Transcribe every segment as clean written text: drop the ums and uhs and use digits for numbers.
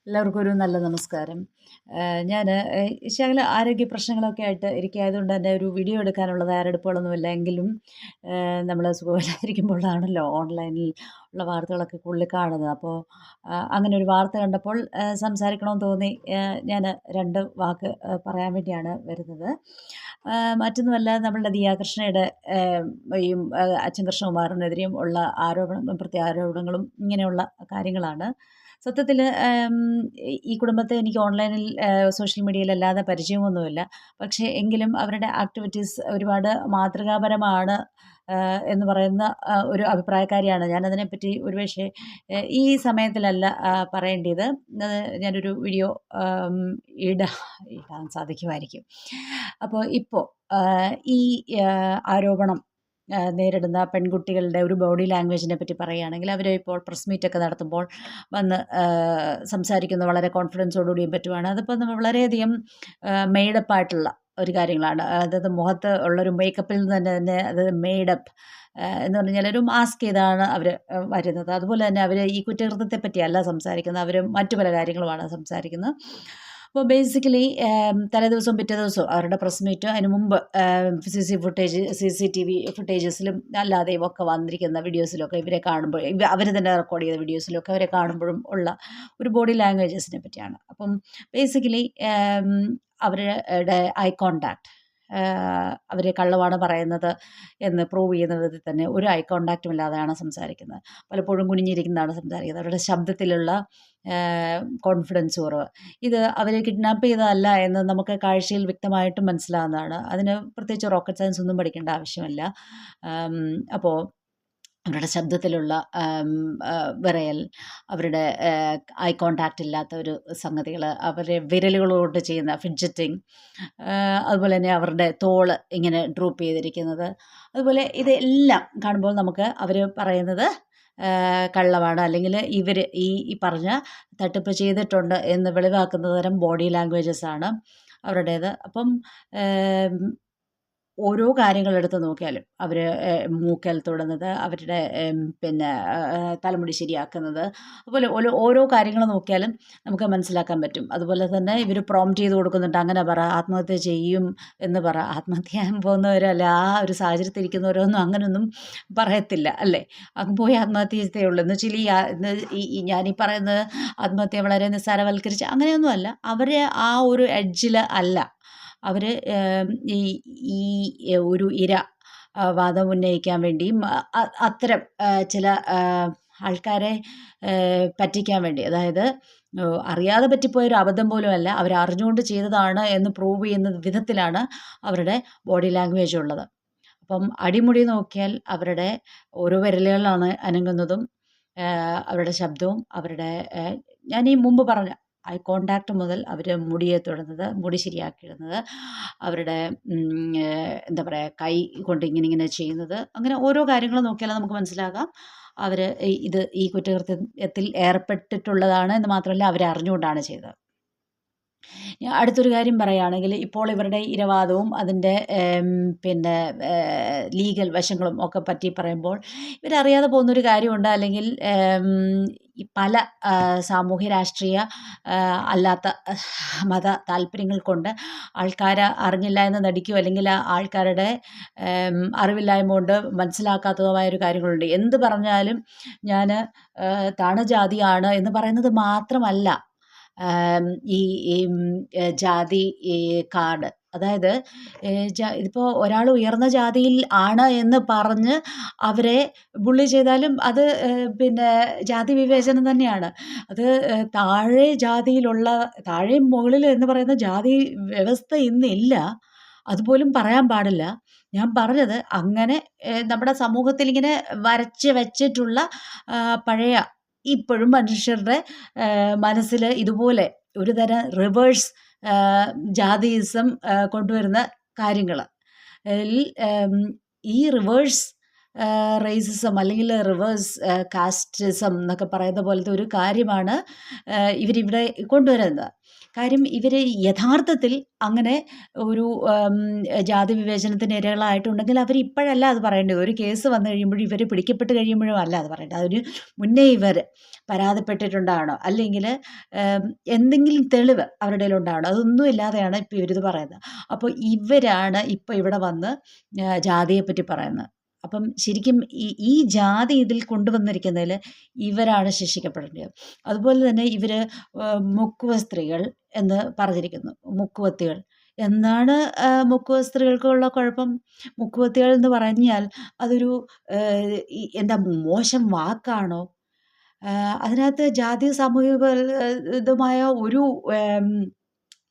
എല്ലാവർക്കും ഒരു നല്ല നമസ്കാരം. ഞാൻ ശകല ആരോഗ്യ പ്രശ്നങ്ങളൊക്കെ ആയിട്ട് ഇരിക്കുകയായതുകൊണ്ട് തന്നെ ഒരു വീഡിയോ എടുക്കാനുള്ള തയ്യാറെടുപ്പുകളൊന്നുമില്ല. എങ്കിലും നമ്മൾ സുഖമില്ലാതിരിക്കുമ്പോഴാണല്ലോ ഓൺലൈനിൽ ഉള്ള വാർത്തകളൊക്കെ കൂടുതൽ കാണുന്നത്. അപ്പോൾ അങ്ങനെ ഒരു വാർത്ത കണ്ടപ്പോൾ സംസാരിക്കണമെന്ന് തോന്നി. ഞാൻ 2 വാക്ക് പറയാൻ വേണ്ടിയാണ് വരുന്നത്. മറ്റൊന്നുമല്ല, നമ്മളുടെ ദിയാകൃഷ്ണയുടെ ഈ അച്ഛൻ കൃഷ്ണകുമാറിനെതിരെയും ഉള്ള ആരോപണങ്ങളും പ്രത്യാരോപണങ്ങളും ഇങ്ങനെയുള്ള കാര്യങ്ങളാണ്. സത്യത്തിൽ ഈ കുടുംബത്തെ എനിക്ക് ഓൺലൈനിൽ സോഷ്യൽ മീഡിയയിലല്ലാതെ പരിചയമൊന്നുമില്ല. പക്ഷേ എങ്കിലും അവരുടെ ആക്ടിവിറ്റീസ് ഒരുപാട് മാതൃകാപരമാണ് എന്ന് പറയുന്ന ഒരു അഭിപ്രായക്കാരിയാണ് ഞാൻ. അതിനെപ്പറ്റി ഒരുപക്ഷേ ഈ സമയത്തിലല്ല പറയേണ്ടിയത്. ഞാനൊരു വീഡിയോ ആം, ഇടാൻ സാധിക്കുമായിരിക്കും. അപ്പോൾ ഇപ്പോൾ ഈ ആരോപണം നേരിടുന്ന പെൺകുട്ടികളുടെ ഒരു ബോഡി ലാംഗ്വേജിനെ പറ്റി പറയുകയാണെങ്കിൽ, അവർ ഇപ്പോൾ പ്രസ് മീറ്റൊക്കെ നടത്തുമ്പോൾ വന്ന് സംസാരിക്കുന്നത് വളരെ കോൺഫിഡൻസോടുകൂടിയും പറ്റുവാണ്. അതിപ്പോൾ നമ്മൾ വളരെയധികം മെയ്ഡപ്പായിട്ടുള്ള ഒരു കാര്യങ്ങളാണ്. അതായത് മുഖത്ത് ഉള്ളൊരു മേക്കപ്പിൽ നിന്ന് തന്നെ അത് മെയ്ഡപ്പ് എന്ന് പറഞ്ഞാൽ ഒരു മാസ്ക് ചെയ്താണ് അവർ വരുന്നത്. അതുപോലെ തന്നെ അവർ ഈ കുറ്റകൃത്യത്തെ പറ്റിയല്ല സംസാരിക്കുന്നത്, അവർ മറ്റു പല കാര്യങ്ങളുമാണ് സംസാരിക്കുന്നത്. അപ്പോൾ ബേസിക്കലി തലേദിവസവും പിറ്റേ ദിവസവും അവരുടെ പ്രസ് മീറ്റ് അതിന് മുമ്പ് CCTV ഫുട്ടേജസിലും അല്ലാതെയും ഒക്കെ വന്നിരിക്കുന്ന വീഡിയോസിലൊക്കെ ഇവരെ കാണുമ്പോൾ, അവർ തന്നെ റെക്കോർഡ് ചെയ്ത വീഡിയോസിലൊക്കെ അവരെ കാണുമ്പോഴും ഉള്ള ഒരു ബോഡി ലാംഗ്വേജസിനെ പറ്റിയാണ്. അപ്പം ബേസിക്കലി അവരുടെ ഐ കോണ്ടാക്ട്, അവർ കള്ളമാണ് പറയുന്നത് എന്ന് പ്രൂവ് ചെയ്യുന്ന വിധത്തിൽ തന്നെ ഒരു ഐ കോണ്ടാക്റ്റും ഇല്ലാതെയാണ് സംസാരിക്കുന്നത്. പലപ്പോഴും കുനിഞ്ഞിരിക്കുന്നതാണ് സംസാരിക്കുന്നത്. അവരുടെ ശബ്ദത്തിലുള്ള കോൺഫിഡൻസ് കുറവ്, ഇത് അവരെ കിഡ്നാപ്പ് ചെയ്തതല്ല എന്ന് നമുക്ക് കാഴ്ചയിൽ വ്യക്തമായിട്ടും മനസ്സിലാവുന്നതാണ്. അതിന് പ്രത്യേകിച്ച് റോക്കറ്റ് സയൻസ് ഒന്നും പഠിക്കേണ്ട ആവശ്യമില്ല. അപ്പോൾ അവരുടെ ശബ്ദത്തിലുള്ള വിറയൽ, അവരുടെ ഐ കോണ്ടാക്റ്റ് ഇല്ലാത്ത ഒരു സംഗതികൾ, അവരുടെ വിരലുകളോട് ചെയ്യുന്ന ഫിഡ്ജറ്റിങ്, അതുപോലെ തന്നെ അവരുടെ തോള് ഇങ്ങനെ ഡ്രൂപ്പ് ചെയ്തിരിക്കുന്നത്, അതുപോലെ ഇതെല്ലാം കാണുമ്പോൾ നമുക്ക് അവർ പറയുന്നത് കള്ളമാണ്, അല്ലെങ്കിൽ ഇവർ ഈ പറഞ്ഞ തട്ടിപ്പ് ചെയ്തിട്ടുണ്ട് എന്ന് വെളിവാക്കുന്ന തരം ബോഡി ലാംഗ്വേജസാണ് അവരുടേത്. അപ്പം ഓരോ കാര്യങ്ങളെടുത്ത് നോക്കിയാലും അവർ മൂക്കേൽ തൊടുന്നത്, അവരുടെ പിന്നെ തലമുടി ശരിയാക്കുന്നത്, അതുപോലെ ഓരോ കാര്യങ്ങൾ നോക്കിയാലും നമുക്ക് മനസ്സിലാക്കാൻ പറ്റും. അതുപോലെ തന്നെ ഇവർ പ്രോംപ്റ്റ് ചെയ്ത് കൊടുക്കുന്നുണ്ട്, അങ്ങനെ പറ, ആത്മഹത്യ ചെയ്യും എന്ന് പറ. ആത്മഹത്യ ചെയ്യാൻ പോകുന്നവരല്ല, ആ ഒരു സാഹചര്യത്തിൽ ഇരിക്കുന്നവരൊന്നും അങ്ങനെയൊന്നും പറയത്തില്ല, അല്ലേ? അങ്ങ് പോയി ആത്മഹത്യ ചെയ്തേ ഉള്ളൂ എന്ന് വെച്ചാൽ ഞാനീ പറയുന്നത് ആത്മഹത്യ വളരെ നിസ്സാരവൽക്കരിച്ച് അങ്ങനെയൊന്നുമല്ല. അവർ ആ ഒരു എഡ്ജിൽ അല്ല. അവർ ഈ ഈ ഒരു വാദം ഉന്നയിക്കാൻ വേണ്ടിയും അത്തരം ചില ആൾക്കാരെ പറ്റിക്കാൻ വേണ്ടി, അതായത് അറിയാതെ പറ്റിപ്പോയൊരു അബദ്ധം പോലുമല്ല, അവർ അറിഞ്ഞുകൊണ്ട് ചെയ്തതാണ് എന്ന് പ്രൂവ് ചെയ്യുന്ന വിധത്തിലാണ് അവരുടെ ബോഡി ലാംഗ്വേജ് ഉള്ളത്. അപ്പം അടിമുടി നോക്കിയാൽ അവരുടെ ഓരോ വിരലുകളാണ് അനങ്ങുന്നതും, അവരുടെ ശബ്ദവും, അവരുടെ ഞാൻ ഈ മുമ്പ് പറഞ്ഞ ഐ കോണ്ടാക്ട് മുതൽ അവർ മുടിയെ തൊടുന്നത്, മുടി ശരിയാക്കിയിടുന്നത്, അവരുടെ എന്താ പറയുക, കൈ കൊണ്ട് ഇങ്ങനെ ചെയ്യുന്നത്, അങ്ങനെ ഓരോ കാര്യങ്ങൾ നോക്കിയാൽ നമുക്ക് മനസ്സിലാകാം അവർ ഈ കുറ്റകൃത്യത്തിൽ ഏർപ്പെട്ടിട്ടുള്ളതാണ് എന്ന് മാത്രമല്ല അവർ അറിഞ്ഞുകൊണ്ടാണ് ചെയ്തത്. അടുത്തൊരു കാര്യം പറയുകയാണെങ്കിൽ, ഇപ്പോൾ ഇവരുടെ ഇരവാദവും അതിൻ്റെ പിന്നെ ലീഗൽ വശങ്ങളും ഒക്കെ പറ്റി പറയുമ്പോൾ, ഇവരറിയാതെ പോകുന്നൊരു കാര്യമുണ്ട്. അല്ലെങ്കിൽ ഈ പല സാമൂഹ്യ രാഷ്ട്രീയ അല്ലാത്ത മത താല്പര്യങ്ങൾ കൊണ്ട് ആൾക്കാർ അറിഞ്ഞില്ല എന്ന് നടിക്കുകയോ, അല്ലെങ്കിൽ ആൾക്കാരുടെ അറിവില്ലായ്മ കൊണ്ട് മനസ്സിലാക്കാത്തതുമായൊരു കാര്യങ്ങളുണ്ട്. എന്ത് പറഞ്ഞാലും ഞാൻ താണജാതിയാണ് എന്ന് പറയുന്നത് മാത്രമല്ല, ഈ ജാതി കാർഡ്, അതായത് ഇതിപ്പോൾ ഒരാൾ ഉയർന്ന ജാതിയിൽ ആണ് എന്ന് പറഞ്ഞ് അവരെ ബുള്ളി ചെയ്താലും അത് പിന്നെ ജാതി വിവേചനം തന്നെയാണ്. അത് താഴെയും മുകളിൽ എന്ന് പറയുന്ന ജാതി വ്യവസ്ഥ ഇന്നില്ല, അതുപോലും പറയാൻ പാടില്ല. ഞാൻ പറഞ്ഞത് അങ്ങനെ നമ്മുടെ സമൂഹത്തിൽ ഇങ്ങനെ വരച്ച് വെച്ചിട്ടുള്ള പഴയ, ഇപ്പോഴും മനുഷ്യരുടെ മനസ്സിൽ ഇതുപോലെ ഒരു തരം റിവേഴ്സ് ജാതിയിസം കൊണ്ടുവരുന്ന കാര്യങ്ങൾ, ഈ റിവേഴ്സ് റേസിസം അല്ലെങ്കിൽ റിവേഴ്സ് കാസ്റ്റിസം എന്നൊക്കെ പറയുന്ന പോലത്തെ ഒരു കാര്യമാണ് ഇവരിവിടെ കൊണ്ടുവരുന്നത്. കാര്യം ഇവർ യഥാർത്ഥത്തിൽ അങ്ങനെ ഒരു ജാതി വിവേചനത്തിന് ഇരകളായിട്ടുണ്ടെങ്കിൽ അവർ ഇപ്പോഴല്ല അത് പറയേണ്ടത്. ഒരു കേസ് വന്നു കഴിയുമ്പോഴും ഇവർ പിടിക്കപ്പെട്ട് കഴിയുമ്പോഴും അല്ല അത് പറയേണ്ടത്. അതിന് മുന്നേ ഇവർ പരാതിപ്പെട്ടിട്ടുണ്ടാകണം, അല്ലെങ്കിൽ എന്തെങ്കിലും തെളിവ് അവരുടെ ഉണ്ടാകണം. അതൊന്നും ഇല്ലാതെയാണ് ഇപ്പോൾ ഇവരിത് പറയുന്നത്. അപ്പോൾ ഇവരാണ് ഇപ്പോൾ ഇവിടെ വന്ന് ജാതിയെപ്പറ്റി പറയുന്നത്. അപ്പം ശരിക്കും ഈ ജാതി ഇതിൽ കൊണ്ടുവന്നിരിക്കുന്നതിൽ ഇവരാണ് ശിക്ഷിക്കപ്പെടേണ്ടത്. അതുപോലെ തന്നെ ഇവർ മുക്കുവ സ്ത്രീകൾ എന്ന് പറഞ്ഞിരിക്കുന്നു. മുക്കുവത്തികൾ എന്താണ് മുക്കുവ സ്ത്രീകൾക്കുള്ള കുഴപ്പം? മുക്കുവത്തികൾ എന്ന് പറഞ്ഞാൽ അതൊരു എന്താ മോശം വാക്കാണോ? അതിനകത്ത് ജാതി സാമൂഹിക ഇതുമായ ഒരു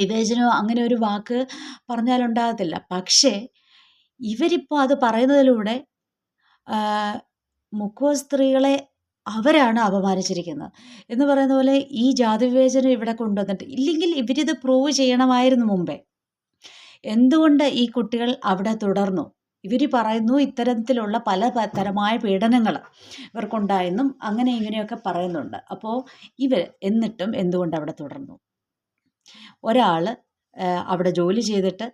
വിവേചനമോ അങ്ങനെ ഒരു വാക്ക് പറഞ്ഞാലുണ്ടാകത്തില്ല. പക്ഷേ ഇവരിപ്പോൾ അത് പറയുന്നതിലൂടെ മുക്കുവ സ്ത്രീകളെ അവരാണ് അപമാനിച്ചിരിക്കുന്നത്. എന്ന് പറയുന്ന പോലെ ഈ ജാതി വിവേചനം ഇവിടെ കൊണ്ടുവന്നിട്ട് ഇല്ലെങ്കിൽ ഇവരിത് പ്രൂവ് ചെയ്യണമായിരുന്നു മുമ്പേ. എന്തുകൊണ്ട് ഈ കുട്ടികൾ അവിടെ തുടർന്നു? ഇവർ പറയുന്നു ഇത്തരത്തിലുള്ള പല തരമായ പീഡനങ്ങൾ ഇവർക്കുണ്ടായെന്നും അങ്ങനെ ഇങ്ങനെയൊക്കെ പറയുന്നുണ്ട്. അപ്പോൾ ഇവർ എന്നിട്ടും എന്തുകൊണ്ട് അവിടെ തുടർന്നു? ഒരാൾ അവിടെ ജോലി ചെയ്തിട്ട്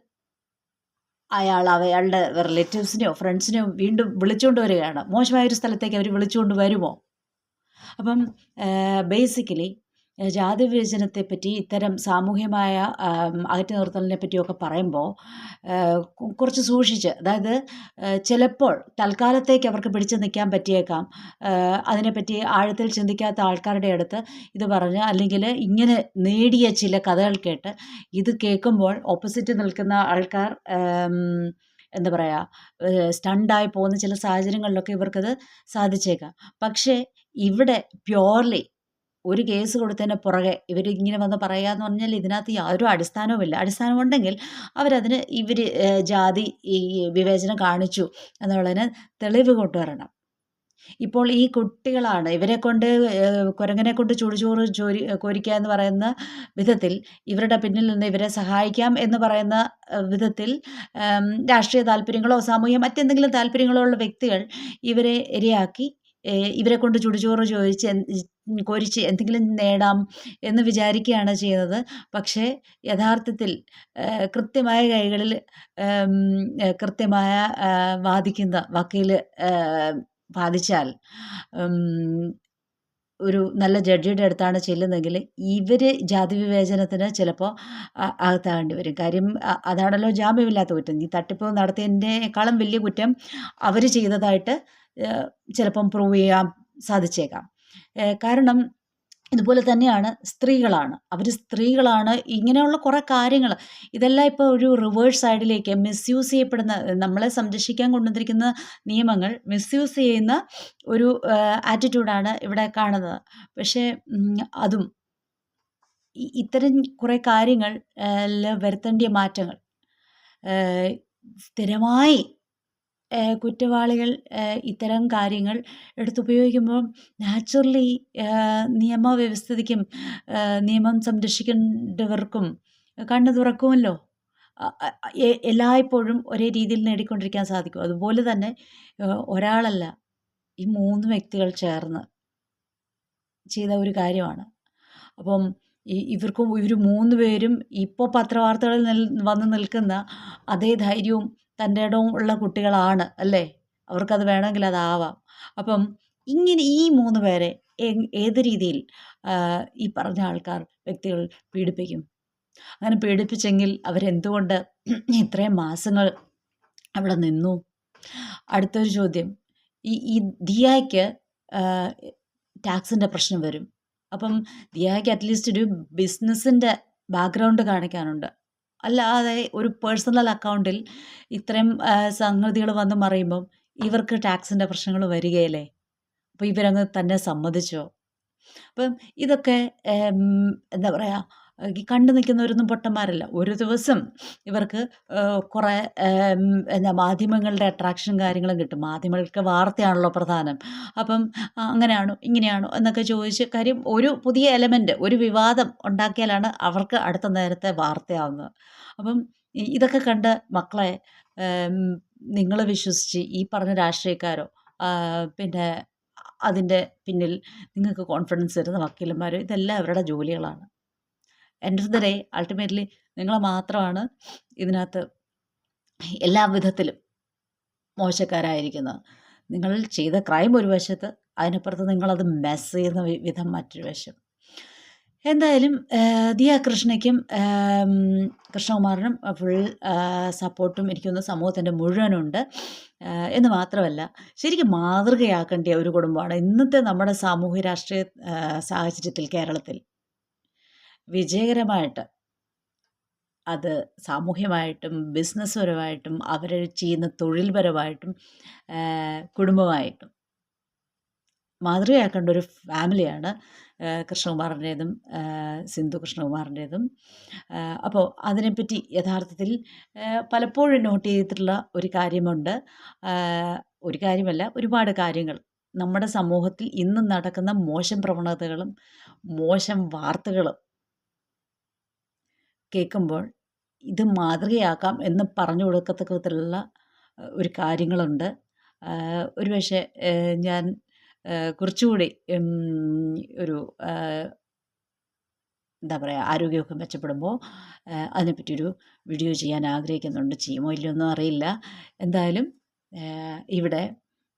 അയാളുടെ റിലേറ്റീവ്സിനെയോ ഫ്രണ്ട്സിനെയോ വീണ്ടും വിളിച്ചുകൊണ്ട് വരികയാണ്. മോശമായൊരു സ്ഥലത്തേക്ക് അവർ വിളിച്ചുകൊണ്ട് വരുമോ? അപ്പം ബേസിക്കലി ജാതി വിവേചനത്തെപ്പറ്റി ഇത്തരം സാമൂഹ്യമായ അകറ്റി നിർത്തലിനെ പറ്റിയൊക്കെ പറയുമ്പോൾ കുറച്ച് സൂക്ഷിച്ച്, അതായത് ചിലപ്പോൾ തൽക്കാലത്തേക്ക് അവർക്ക് പിടിച്ചു നിൽക്കാൻ പറ്റിയേക്കാം. അതിനെപ്പറ്റി ആഴത്തിൽ ചിന്തിക്കാത്ത ആൾക്കാരുടെ അടുത്ത് ഇത് പറഞ്ഞ്, അല്ലെങ്കിൽ ഇങ്ങനെ നേടിയ ചില കഥകൾ കേട്ട് ഇത് കേൾക്കുമ്പോൾ ഓപ്പോസിറ്റ് നിൽക്കുന്ന ആൾക്കാർ എന്താ പറയുക, സ്റ്റണ്ടായി പോകുന്ന ചില സാഹചര്യങ്ങളിലൊക്കെ ഇവർക്കത് സാധിച്ചേക്കാം. പക്ഷേ ഇവിടെ പ്യോർലി ഒരു കേസ് കൊടുത്തതിന് പുറകെ ഇവരിങ്ങനെ വന്ന് പറയുക എന്ന് പറഞ്ഞാൽ ഇതിനകത്ത് യാതൊരു അടിസ്ഥാനവുമില്ല. അടിസ്ഥാനമുണ്ടെങ്കിൽ അവരതിന് ജാതി ഈ വിവേചനം കാണിച്ചു എന്നുള്ളതിന് തെളിവ് കൊണ്ടുവരണം. ഇപ്പോൾ ഈ കുട്ടികളാണ് ഇവരെ കൊണ്ട് കുരങ്ങനെ കൊണ്ട് ചുടുചോറ് കോരിക്കുക എന്ന് പറയുന്ന വിധത്തിൽ, ഇവരുടെ പിന്നിൽ നിന്ന് ഇവരെ സഹായിക്കാം എന്ന് പറയുന്ന വിധത്തിൽ രാഷ്ട്രീയ താല്പര്യങ്ങളോ സാമൂഹ്യ മറ്റെന്തെങ്കിലും താല്പര്യങ്ങളോ ഉള്ള വ്യക്തികൾ ഇവരെ ഇരയാക്കി ഇവരെ കൊണ്ട് ചുടുചോറ് കോരിച്ച് എന്തെങ്കിലും നേടാം എന്ന് വിചാരിക്കുകയാണ് ചെയ്യുന്നത്. പക്ഷേ യഥാർത്ഥത്തിൽ കൃത്യമായ കൈകളിൽ കൃത്യമായ വാദിക്കുന്ന വക്കീൽ ബാധിച്ചാൽ ഒരു നല്ല ജഡ്ജിയുടെ അടുത്താണ് ചെല്ലുന്നതെങ്കിൽ ഇവർ ജാതി വിവേചനത്തിന് ചിലപ്പോൾ അകത്താകേണ്ടി വരും. കാര്യം അതാണല്ലോ ജാമ്യമില്ലാത്ത കുറ്റം. ഈ തട്ടിപ്പ് നടത്തിയതിൻ്റെക്കാളും വലിയ കുറ്റം അവർ ചെയ്തതായിട്ട് ചിലപ്പം പ്രൂവ് ചെയ്യാൻ സാധിച്ചേക്കാം. കാരണം ഇതുപോലെ തന്നെയാണ് സ്ത്രീകളാണ് ഇങ്ങനെയുള്ള കുറേ കാര്യങ്ങൾ ഇതെല്ലാം ഇപ്പോൾ ഒരു റിവേഴ്സ് സൈഡിലേക്ക് മിസ്യൂസ് ചെയ്യപ്പെടുന്ന, നമ്മളെ സംരക്ഷിക്കാൻ കൊണ്ടുവന്നിരിക്കുന്ന നിയമങ്ങൾ മിസ്യൂസ് ചെയ്യുന്ന ഒരു ആറ്റിറ്റ്യൂഡാണ് ഇവിടെ കാണുന്നത്. പക്ഷേ അതും ഇത്തരം കുറേ കാര്യങ്ങൾ വരുത്തേണ്ടിയ മാറ്റങ്ങൾ സ്ഥിരമായി കുറ്റവാളികൾ ഇത്തരം കാര്യങ്ങൾ എടുത്തുപയോഗിക്കുമ്പോൾ നാച്ചുറലി നിയമവ്യവസ്ഥിതിക്കും നിയമം സംരക്ഷിക്കേണ്ടവർക്കും കണ്ണു തുറക്കുമല്ലോ. എല്ലായ്പ്പോഴും ഒരേ രീതിയിൽ നേടിക്കൊണ്ടിരിക്കാൻ സാധിക്കും. അതുപോലെ തന്നെ ഒരാളല്ല, ഈ 3 വ്യക്തികൾ ചേർന്ന് ചെയ്ത ഒരു കാര്യമാണ്. അപ്പം ഇവർ 3 പേരും ഇപ്പോൾ പത്രവാർത്തകളിൽ വന്ന് നിൽക്കുന്ന അതേ ധൈര്യവും തൻ്റെ ഇടവും ഉള്ള കുട്ടികളാണ് അല്ലേ? അവർക്കത് വേണമെങ്കിൽ അതാവാം. അപ്പം ഇങ്ങനെ ഈ 3 പേരെ ഏത് രീതിയിൽ ഈ പറഞ്ഞ വ്യക്തികൾ പീഡിപ്പിക്കും? അങ്ങനെ പീഡിപ്പിച്ചെങ്കിൽ അവരെന്തുകൊണ്ട് ഇത്രയും മാസങ്ങൾ അവിടെ നിന്നു? അടുത്തൊരു ചോദ്യം, ഈ ദിയായ്ക്ക് ടാക്സിൻ്റെ പ്രശ്നം വരും. അപ്പം ദിയായ്ക്ക് അറ്റ്ലീസ്റ്റ് ഒരു ബിസിനസ്സിൻ്റെ ബാക്ക്ഗ്രൗണ്ട് കാണിക്കാനുണ്ട്. അല്ലാതെ ഒരു പേഴ്സണൽ അക്കൗണ്ടിൽ ഇത്രയും സംഗതികൾ വന്ന് മറിയുമ്പം ഇവർക്ക് ടാക്സിൻ്റെ പ്രശ്നങ്ങൾ വരികയില്ലേ? അപ്പോൾ ഇവരങ്ങ് തന്നെ സമ്മതിച്ചോ? അപ്പം ഇതൊക്കെ എന്താ പറയുക, ഈ കണ്ടു നിൽക്കുന്നവരൊന്നും പൊട്ടന്മാരല്ല. ഒരു ദിവസം ഇവർക്ക് കുറേ മാധ്യമങ്ങളുടെ അട്രാക്ഷൻ കാര്യങ്ങളും കിട്ടും. മാധ്യമങ്ങൾക്ക് വാർത്തയാണല്ലോ പ്രധാനം. അപ്പം അങ്ങനെയാണോ ഇങ്ങനെയാണോ എന്നൊക്കെ ചോദിച്ച്, കാര്യം ഒരു പുതിയ എലമെൻറ്റ്, ഒരു വിവാദം ഉണ്ടാക്കിയാലാണ് അവർക്ക് അടുത്ത നേരത്തെ വാർത്തയാവുന്നത്. അപ്പം ഇതൊക്കെ കണ്ട് മക്കളെ നിങ്ങൾ വിശ്വസിച്ച് ഈ പറഞ്ഞ രാഷ്ട്രീയക്കാരോ പിന്നെ അതിൻ്റെ പിന്നിൽ നിങ്ങൾക്ക് കോൺഫിഡൻസ് തരുന്ന വക്കീലന്മാരോ, ഇതെല്ലാം അവരുടെ ജോലികളാണ്. End of the day ultimately നിങ്ങൾ മാത്രമാണ് ഇതിനകത്ത് എല്ലാ വിധത്തിലും മോശക്കാരായിരിക്കുന്നത്. നിങ്ങൾ ചെയ്ത ക്രൈം ഒരു വശത്ത്, അതിനപ്പുറത്ത് നിങ്ങളത് മെസ്സ് ചെയ്യുന്ന വിധം മറ്റൊരു വശം. എന്തായാലും ദിയ കൃഷ്ണയ്ക്കും കൃഷ്ണകുമാറിനും ഫുൾ സപ്പോർട്ടും എനിക്കൊന്ന് സമൂഹത്തിൻ്റെ മുഴുവനുണ്ട്. എന്ന് മാത്രമല്ല, ശരിക്കും മാതൃകയാക്കേണ്ട ഒരു കുടുംബമാണ് ഇന്നത്തെ നമ്മുടെ സാമൂഹ്യ രാഷ്ട്രീയ സാഹചര്യത്തിൽ കേരളത്തിൽ വിജയകരമായിട്ട് അത് സാമൂഹ്യമായിട്ടും ബിസിനസ് പരമായിട്ടും അവർ ചെയ്യുന്ന തൊഴിൽപരമായിട്ടും കുടുംബമായിട്ടും മാതൃകയാക്കേണ്ട ഒരു ഫാമിലിയാണ് കൃഷ്ണകുമാറിൻ്റേതും സിന്ധു കൃഷ്ണകുമാറിൻ്റേതും. അപ്പോൾ അതിനെപ്പറ്റി യഥാർത്ഥത്തിൽ പലപ്പോഴും നോട്ട് ചെയ്തിട്ടുള്ള ഒരു കാര്യമുണ്ട്. ഒരു കാര്യമല്ല, ഒരുപാട് കാര്യങ്ങൾ നമ്മുടെ സമൂഹത്തിൽ ഇന്നും നടക്കുന്ന മോശം പ്രവണതകളും മോശം വാർത്തകളും കേൾക്കുമ്പോൾ ഇത് മാതൃകയാക്കാം എന്ന് പറഞ്ഞു കൊടുക്കത്തക്ക വിധത്തിലുള്ള ഒരു കാര്യങ്ങളുണ്ട്. ഒരുപക്ഷെ ഞാൻ കുറച്ചുകൂടി ഒരു എന്താ പറയുക, ആരോഗ്യമൊക്കെ മെച്ചപ്പെടുമ്പോൾ അതിനെപ്പറ്റിയൊരു വീഡിയോ ചെയ്യാൻ ആഗ്രഹിക്കുന്നുണ്ട്. ചെയ്യുമോ ഇല്ലയോ ഒന്നും അറിയില്ല. എന്തായാലും ഇവിടെ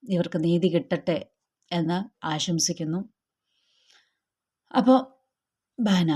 ഇവർക്ക് നീതി കിട്ടട്ടെ എന്ന് ആശംസിക്കുന്നു. അപ്പോൾ ബഹന.